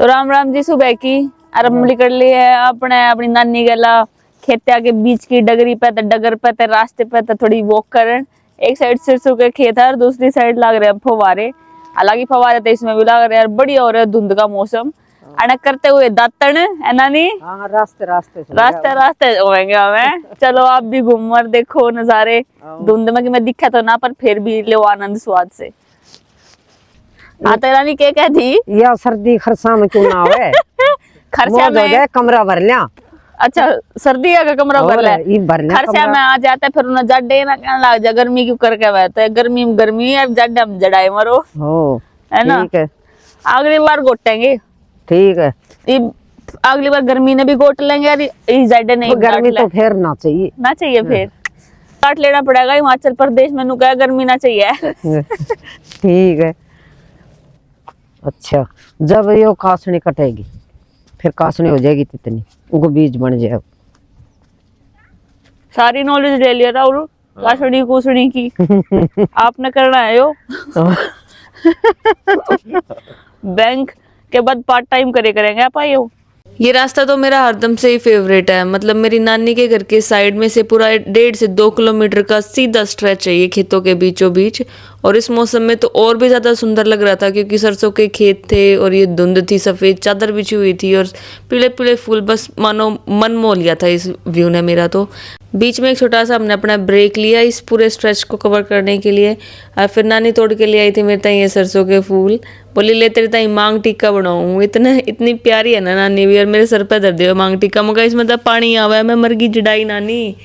तो राम राम जी सुबह की आरम्भ कर ली है अपने अपनी नानी गला खेत्या के बीच की डगरी पे डगर पे रास्ते पे थोड़ी वॉक करन। एक साइड सरसों के खेत है और दूसरी साइड लग रहे हैं फवारे। हालांकि फवारे तो इसमें भी लग रहे हैं, बढ़िया हो रहा है धुंध का मौसम। अने करते हुए दातन है नानी। हाँ, रास्ते रास्ते होंगे हमें। चलो आप भी घूम और देखो नजारे। धुंध में कि मैं दिखा तो ना, पर फिर भी लो आनंद स्वाद से। हाँ तो रानी क्या कह दी? या सर्दी खरसा में क्यों ना आवे। खरसा में कमरा भर लिया। अच्छा सर्दी का कमरा भर ले। खरसा में आ जाता है फिर उन्हें जड्डे ना कहने लग जा गर्मी क्यों करके बैठते है। गर्मी में गर्मी और जड्डे में जड़ाई मरो, है ना। ठीक है, अगली बार गोटेंगे। ठीक है, अगली बार गर्मी ने भी गोट लेंगे और जड्डे नहीं। गर्मी तो फिर ना चाहिए फिर काट लेना पड़ेगा। हिमाचल प्रदेश में नु क्या गर्मी ना चाहिए। ठीक है। अच्छा, जब ये कासनी कटेगी फिर कासनी हो जाएगी तितनी, उनको बीज बन जाएगा। सारी नॉलेज ले लिया था और कासनी कुसनी की आपने करना है यो। बैंक के बाद पार्ट टाइम करेंगे आप आयो। ये रास्ता तो मेरा हरदम से ही फेवरेट है। मतलब मेरी नानी के घर के साइड में से पूरा 1.5 से 2 किलोमीटर का सीधा स्ट्रेच है ये खेतों के बीचों बीच। और इस मौसम में तो और भी ज्यादा सुंदर लग रहा था क्योंकि सरसों के खेत थे और ये धुंध थी, सफेद चादर बिछी हुई थी और पीले पीले फूल। बस मानो मन मोह लिया था इस व्यू ने मेरा। तो बीच में एक छोटा सा हमने अपना ब्रेक लिया इस पूरे स्ट्रेच को कवर करने के लिए। और फिर नानी तोड़ के ले आई थी मेरे ताई ये सरसों के फूल। बोली ले तेरे ताई मांग टीका बनाऊं। इतनी प्यारी है ना नानी भी। और मेरे सर पे धर दे मांग टीका, मगर इसमें तो पानी आवा है, मैं मर गई जड़ाई नानी।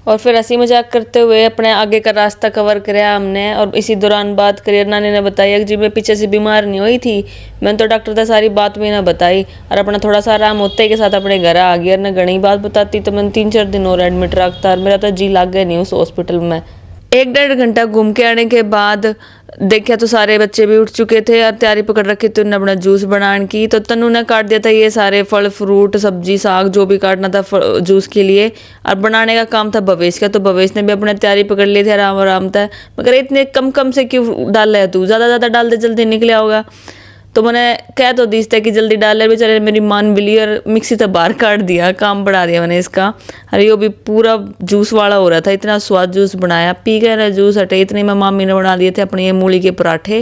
और फिर हंसी मजाक करते हुए अपने आगे का रास्ता कवर कराया हमने। और इसी दौरान बात करी, नानी ने बताया कि जी मैं पीछे से बीमार नहीं हुई थी। मैंने तो डॉक्टर से सारी बात भी ना बताई और अपना थोड़ा सा आराम होते के साथ अपने घर आ गई। और न घनी बात बताती तो मैंने 3-4 दिन और एडमिट रखता और मेरा तो जी लाग गया नहीं उस हॉस्पिटल में। 1-1.5 घंटा घूम के आने के बाद देखा तो सारे बच्चे भी उठ चुके थे और तैयारी पकड़ रखी थी उन्होंने अपना जूस बनाने की। तो तनु ने काट दिया था ये सारे फल फ्रूट सब्जी साग जो भी काटना था जूस के लिए। और बनाने का काम था भवेश का। तो भवेश ने भी अपने तैयारी पकड़ ली थी आराम आराम था। मगर इतने कम कम से क्यों डाल रहा है तू, ज़्यादा ज़्यादा डाल दे जल्दी निकला होगा। तो मैंने कह तो दी था कि जल्दी डाल ले, बेचारे मेरी मान बिली और मिक्सी तो बाहर काट दिया, काम बढ़ा दिया मैंने इसका। अरे ये भी पूरा जूस वाला हो रहा था, इतना स्वाद जूस बनाया। पी गए ना जूस हटे। इतने में मामी ने बना दिए थे अपने ये मूली के पराठे।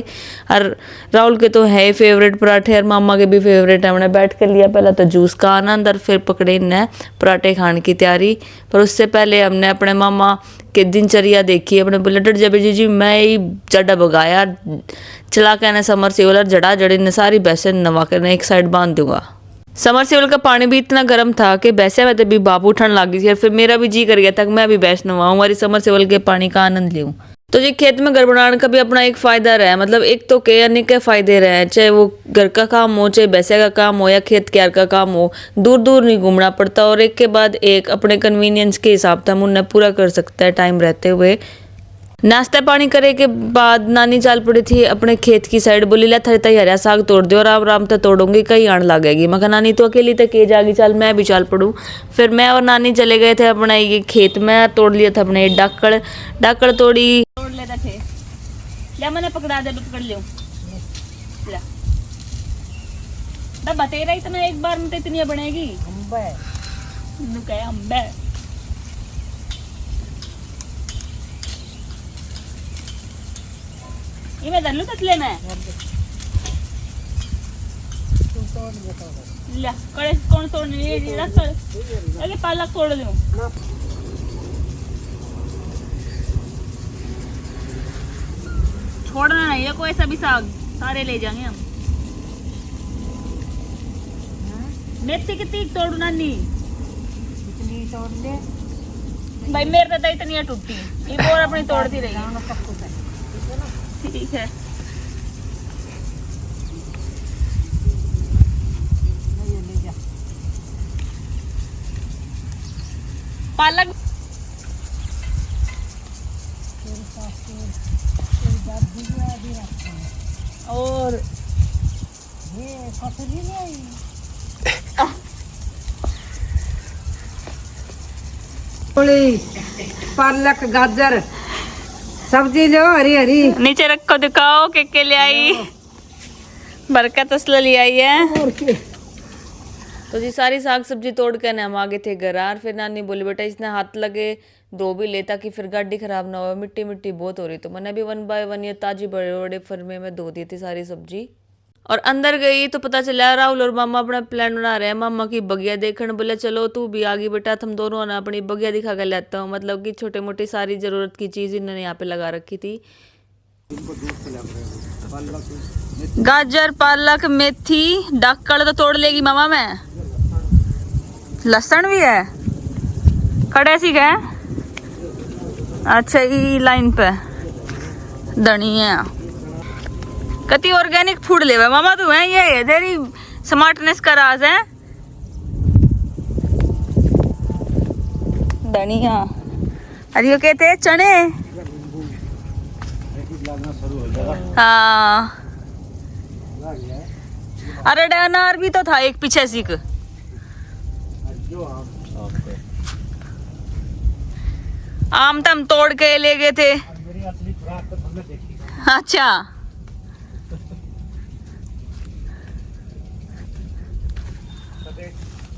और राहुल के तो है फेवरेट पराठे और मामा के भी फेवरेट है। मैंने बैठ कर लिया पहले तो जूस का आनंद और फिर पकड़े इन्हें पराठे खाने की तैयारी। पर उससे पहले हमने अपने मामा के दिनचर्या देखी। अपने बुलेट जब जी मैं ही जड़ा भगाया चला के समर सेवल और जड़ा जड़े ने सारी भैंसे नवा कर एक साइड बांध दूंगा। समर सेवल का पानी भी इतना गर्म था कि भैंसे में तो भी बाप उठन लग गई थी। फिर मेरा भी जी कर गया था कि मैं भी भैंस नवाऊं और समर सेवल के पानी का आनंद लूं। तो ये खेत में घर बनाने का भी अपना एक फायदा रहा है। मतलब एक तो के अनेक के फायदे रहे हैं, चाहे वो घर का काम हो, चाहे भैंसे का काम हो या खेत क्यार का काम हो। दूर दूर नहीं घूमना पड़ता और एक के बाद एक अपने कन्वीनियंस के हिसाब से हम उन्हें पूरा कर सकते हैं टाइम रहते हुए। नाश्ता पानी करे के बाद नानी चाल पड़ी थी अपने खेत की साइड। बोली ला थारे ताई हरा साग तोड़ दो और आराम आराम तो तोड़ूंगी कहीं आण लगेगी। मैं नानी तो अकेली तक के जागी, चल मैं भी चाल पड़ू। फिर मैं और नानी चले गए थे अपना ये खेत में। तोड़ लिया था अपने डाकड़ तोड़ी तोड़ लेते थे। या मैंने पकड़ा दे पकड़ लियो डब्बा तेरा ही तो मैं एक बार में तो इतनी बनेगी। अम्बे ये मैं धर लूं तसले में ले कड़े कौन तोड़ने ये रख कर अरे पालक तोड़ लूं। छोड़ना नहीं है कोई सा भी साग, सारे ले जाएंगे हम। मेथी कितनी तोड़ू नानी? इतनी तोड़ ले भाई, मेरे तो इतनी टूटी एक और अपनी तोड़ती रही। ठीक है पालक और ये कटोरी नहीं पालक गाजर सब्जी लो हरी हरी नीचे रखो दिखाओ के ले आई। बरकत असला ले आई है। तो जी सारी साग सब्जी तोड़ कर हम आ गए थे घर। फिर नानी बोली बेटा इसने हाथ लगे धो भी ले ताकि फिर गाड़ी खराब ना हो, मिट्टी मिट्टी बहुत हो रही। तो मैंने भी 1 बाय 1 ये ताजी बड़े बड़े फरमे में धो दी थी सारी सब्जी। और अंदर गई तो पता चला राहुल और मामा अपना प्लान बना रहे हैं मामा की बगिया देखने। बोले चलो तू भी आ गई बेटा, तुम दोनों ना अपनी बगिया दिखा कर लेता हूँ। मतलब कि छोटे मोटी सारी जरूरत की चीज इन्होंने यहाँ पे लगा रखी थी। गाजर, पालक, मेथी, डक्कड़ तो तोड़ लेगी मामा। मैं लहसुन भी है खड़े सी गए। अच्छा ई लाइन पे धनिया कति ऑर्गेनिक फूड लेवे मामा तू है। ये है तेरी स्मार्टनेस का राज है। धनिया अरे ये कहते हैं चने। हाँ अरे अनार भी तो था एक पीछे सीख। आम तो हम तोड़ के ले गए थे। अच्छा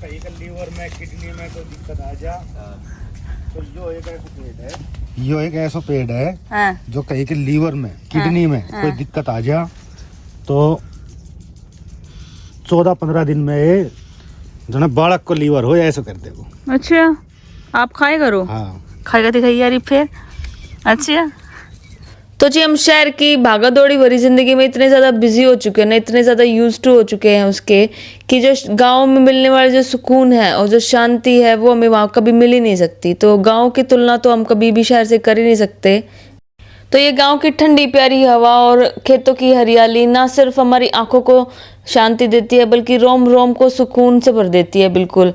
कहीं का लीवर में किडनी में कोई दिक्कत आ जा तो यो एक ऐसा पेड़ है, यो एक ऐसा पेड़ है हाँ। जो कहीं के लीवर में किडनी में कोई दिक्कत आ जा तो 14-15 दिन में ये जो ना बालक को लीवर हो ऐसा कर दे वो। अच्छा आप खाए करो। हाँ खाएगा दिखाई यार फिर। अच्छा तो जी हम शहर की भागा दौड़ी भरी जिंदगी में इतने ज़्यादा बिजी हो चुके हैं ना, इतने ज़्यादा यूज्ड टू हो चुके हैं उसके कि जो गांव में मिलने वाला जो सुकून है और जो शांति है वो हमें वहाँ कभी मिल ही नहीं सकती। तो गांव की तुलना तो हम कभी भी शहर से कर ही नहीं सकते। तो ये गांव की ठंडी प्यारी हवा और खेतों की हरियाली ना सिर्फ हमारी आंखों को शांति देती है बल्कि रोम रोम को सुकून से भर देती है। बिल्कुल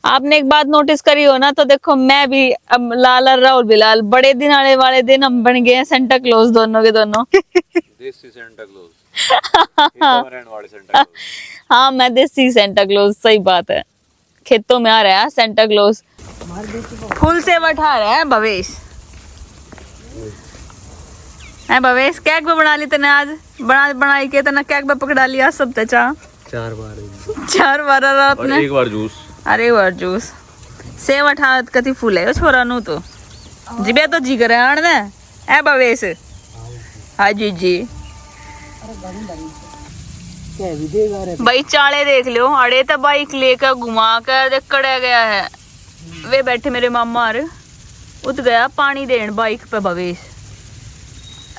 आपने एक बात नोटिस करी हो ना, तो देखो मैं भी अब लाल और राहुल भी लाल। बड़े दिन आने वाले दिन हम बन गए हैं सेंटा क्लॉज दोनों के दोनों। देसी सेंटा क्लॉज वाले सेंटा क्लॉज। हाँ मैं देसी सेंटा क्लॉज, सही बात है। खेतों में आ रहा है सेंटा क्लॉज, फूल से बैठा रहा है भवेश। है भवेश केक भी बना ली तने आज, बनाई के तना केक भी पकड़ा लिया सब ते 4 बार रात में। एक बार जूस। अरे वार जूस सेव अठात कति फूल है छोरा नु तो जिबे तो जी करे आण ने ए भवेश। हाँ जी जी भाई चाले देख लो अड़े तो बाइक लेकर घुमा कर कड़ा गया है। वे बैठे मेरे मामा उत गया पानी देन बाइक पे भवेश।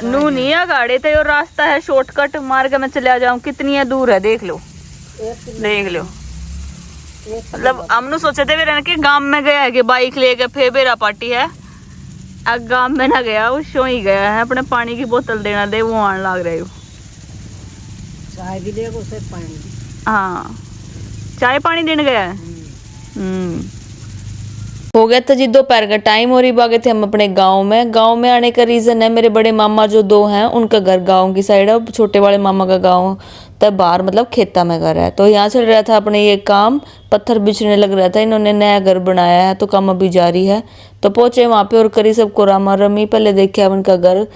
नू नहीं है गाड़े तो यो रास्ता है शॉर्टकट मार के मैं चला जाऊं। कितनी है दूर है देख लो देख लो। मतलब हमने सोचे थे वे कि गांव में गया है कि बाइक लेके फिर बेरा पार्टी है। अब गांव में ना गया वो शो ही गया है अपने पानी की बोतल देना दे वो आने लग रहे हो। चाय भी देगा उसे पानी। हाँ चाय पानी देने गया है। हो गया था जी दोपहर का टाइम और ही भागे थे हम अपने गांव में। गांव में आने का रीजन है मेरे बड़े मामा जो 2 हैं उनका घर गांव की साइड है। छोटे वाले मामा का गांव तब बाहर मतलब खेता में घर है। तो यहाँ चल रहा था अपने ये काम, पत्थर बिछने लग रहा था। इन्होंने नया घर बनाया है तो काम अभी जारी है। तो पहुंचे वहाँ पे और करी सबको रामा रमी। पहले देखा उनका घर,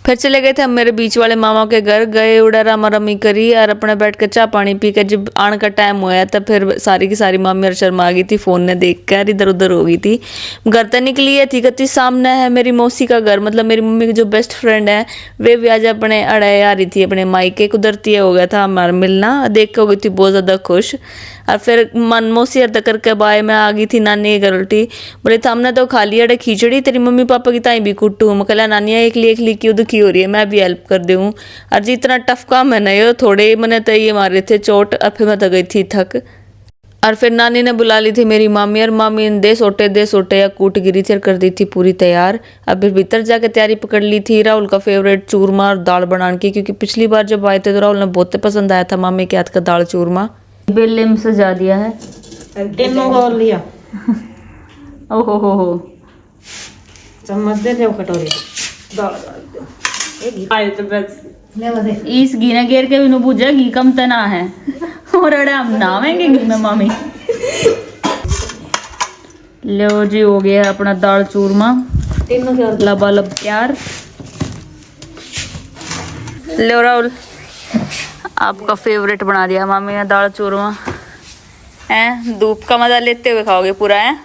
फिर चले गए थे हम मेरे बीच वाले मामा के घर। गए उड़ा रामा रमी करी और अपने बैठ के चाय पानी पी के जब आने का टाइम हुआ तब फिर सारी की सारी मामी और शर्मा आ गई थी। फोन ने देख कर इधर उधर हो गई थी। घर तक निकली है थी कती सामने है मेरी मौसी का घर, मतलब मेरी मम्मी की जो बेस्ट फ्रेंड है वे भी आज अपने अड़े आ रही थी अपने मायके। कुदरती हो गया था हमारा मिलना, देख के हो गई थी बहुत ज़्यादा खुश। और फिर मन मौसी अर्द करके बाय में आ गई थी नानी के घर। उल्टी बोले था हमने तो खा लिया खिचड़ी, तेरी मम्मी पापा की ताई भी कुट्टू। मैं कहला नानिया एक ली क्यों दुखी हो रही है, मैं भी हेल्प कर दूँ। और जी इतना टफ काम है ना ये, थोड़े मैंने तो ये मारे थे चोट। अब फिर मैं तो गई थी थक। और फिर नानी ने बुला ली थी मेरी मामी और मामी ने दे सोटे या कूट गिरी थी और कर दी थी पूरी तैयार। अब फिर भीतर जाके तैयारी पकड़ ली थी राहुल का फेवरेट चूरमा और दाल बनाने की, क्योंकि पिछली बार जब आए थे तो राहुल ने बहुत पसंद आया था मामी के हाथ का दाल चूरमा। बेले में सजा दिया है तीनों को लिया। ओहो हो चम्मच दे दो कटोरी आए तो बस इस घी ने घेर के भी नहीं पूछा घी कम तना है और अड़े हम नावेंगे घी में मामी। लो जी हो गया अपना दाल चूरमा लबालब तैयार। लो राहुल आपका फेवरेट बना दिया मामी ने दाल चूरमा है। धूप का मजा लेते हुए खाओगे पूरा है।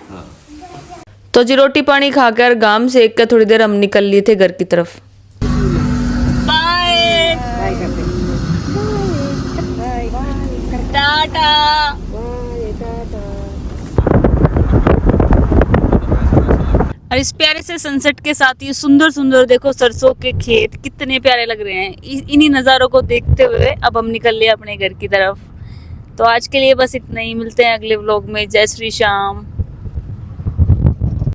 तो जी रोटी पानी खाकर गाम से एक थोड़ी देर हम निकल लिए थे घर की तरफ। बाय टाटा। और इस प्यारे से सनसेट के साथ ये सुंदर सुंदर देखो सरसों के खेत कितने प्यारे लग रहे हैं। इन्हीं नज़ारों को देखते हुए अब हम निकल लिए अपने घर की तरफ। तो आज के लिए बस इतना ही, मिलते हैं अगले व्लॉग में। जय श्री श्याम।